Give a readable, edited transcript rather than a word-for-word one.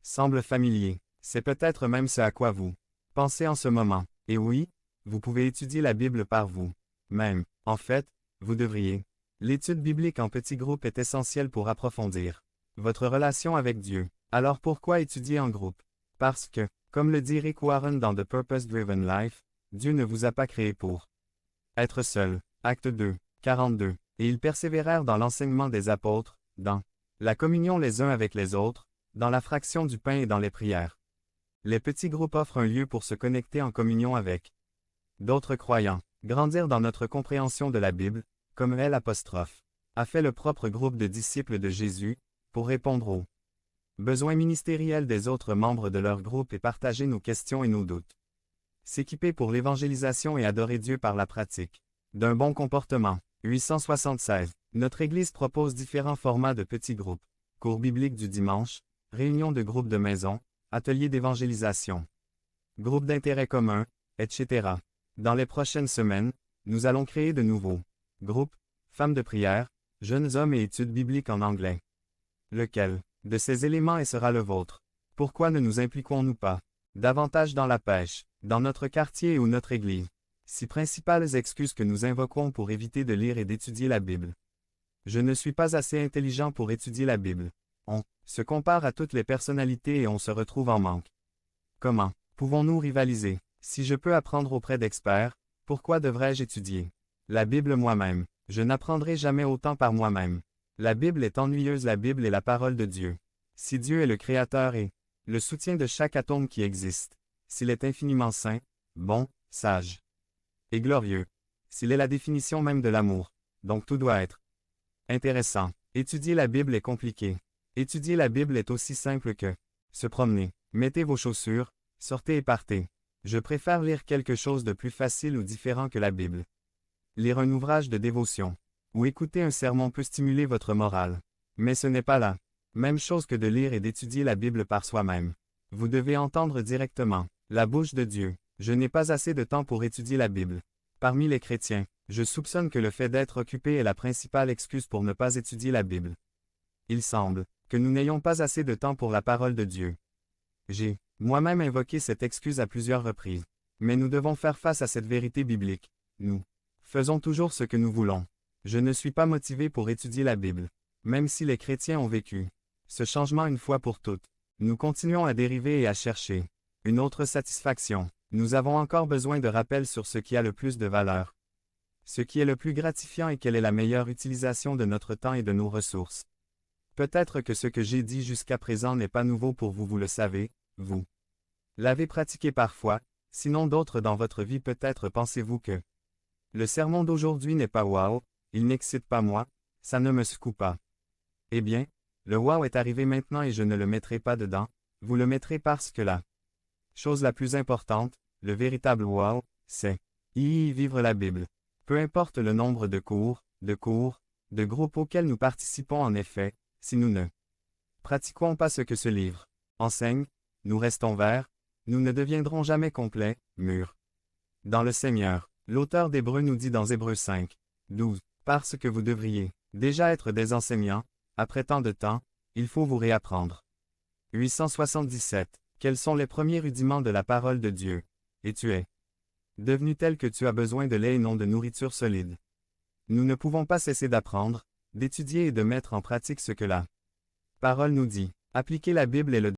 semble familier. C'est peut-être même ce à quoi vous pensez en ce moment. Et oui, vous pouvez étudier la Bible par vous-même. En fait, vous devriez. L'étude biblique en petits groupes est essentielle pour approfondir votre relation avec Dieu. Alors pourquoi étudier en groupe? Parce que, comme le dit Rick Warren dans The Purpose Driven Life, Dieu ne vous a pas créé pour être seul. Acte 2, 42. Et ils persévérèrent dans l'enseignement des apôtres, dans la communion les uns avec les autres, dans la fraction du pain et dans les prières. Les petits groupes offrent un lieu pour se connecter en communion avec d'autres croyants, grandir dans notre compréhension de la Bible, comme L', a fait le propre groupe de disciples de Jésus, pour répondre aux besoins ministériels des autres membres de leur groupe et partager nos questions et nos doutes. S'équiper pour l'évangélisation et adorer Dieu par la pratique d'un bon comportement. 876. Notre Église propose différents formats de petits groupes, cours bibliques du dimanche, réunions de groupes de maison, ateliers d'évangélisation, groupes d'intérêt commun, etc. Dans les prochaines semaines, nous allons créer de nouveaux groupes, femmes de prière, jeunes hommes et études bibliques en anglais. Lequel de ces éléments sera le vôtre? Pourquoi ne nous impliquons-nous pas davantage dans la pêche, dans notre quartier ou notre Église? Six principales excuses que nous invoquons pour éviter de lire et d'étudier la Bible. Je ne suis pas assez intelligent pour étudier la Bible. On se compare à toutes les personnalités et on se retrouve en manque. Comment pouvons-nous rivaliser? Si je peux apprendre auprès d'experts, pourquoi devrais-je étudier la Bible moi-même? Je n'apprendrai jamais autant par moi-même. La Bible est ennuyeuse. La Bible est la parole de Dieu. Si Dieu est le Créateur et le soutien de chaque atome qui existe, s'il est infiniment saint, bon, sage et glorieux, s'il est la définition même de l'amour, donc tout doit être intéressant. Étudier la Bible est compliqué. Étudier la Bible est aussi simple que se promener. Mettez vos chaussures, sortez et partez. Je préfère lire quelque chose de plus facile ou différent que la Bible. Lire un ouvrage de dévotion ou écouter un sermon peut stimuler votre morale. Mais ce n'est pas la même chose que de lire et d'étudier la Bible par soi-même. Vous devez entendre directement la bouche de Dieu. Je n'ai pas assez de temps pour étudier la Bible. Parmi les chrétiens, je soupçonne que le fait d'être occupé est la principale excuse pour ne pas étudier la Bible. Il semble que nous n'ayons pas assez de temps pour la parole de Dieu. J'ai moi-même invoqué cette excuse à plusieurs reprises. Mais nous devons faire face à cette vérité biblique. Nous faisons toujours ce que nous voulons. Je ne suis pas motivé pour étudier la Bible. Même si les chrétiens ont vécu ce changement une fois pour toutes, nous continuons à dériver et à chercher une autre satisfaction. Nous avons encore besoin de rappels sur ce qui a le plus de valeur, ce qui est le plus gratifiant et quelle est la meilleure utilisation de notre temps et de nos ressources. Peut-être que ce que j'ai dit jusqu'à présent n'est pas nouveau pour vous, vous le savez, vous l'avez pratiqué parfois, sinon d'autres dans votre vie. Peut-être pensez-vous que le sermon d'aujourd'hui n'est pas wow, il n'excite pas moi, ça ne me secoue pas. Eh bien, le wow est arrivé maintenant et je ne le mettrai pas dedans, vous le mettrez parce que la chose la plus importante, le véritable wow, c'est vivre la Bible. Peu importe le nombre de cours, de groupes auxquels nous participons en effet, si nous ne pratiquons pas ce que ce livre enseigne, nous restons verts, nous ne deviendrons jamais complets, mûrs. Dans le Seigneur, l'auteur d'Hébreux nous dit dans Hébreux 5, 12, parce que vous devriez déjà être des enseignants, après tant de temps, il faut vous réapprendre. 877. Quels sont les premiers rudiments de la parole de Dieu? Et tu es devenu tel que tu as besoin de lait et non de nourriture solide. Nous ne pouvons pas cesser d'apprendre, d'étudier et de mettre en pratique ce que la parole nous dit. Appliquer la Bible est le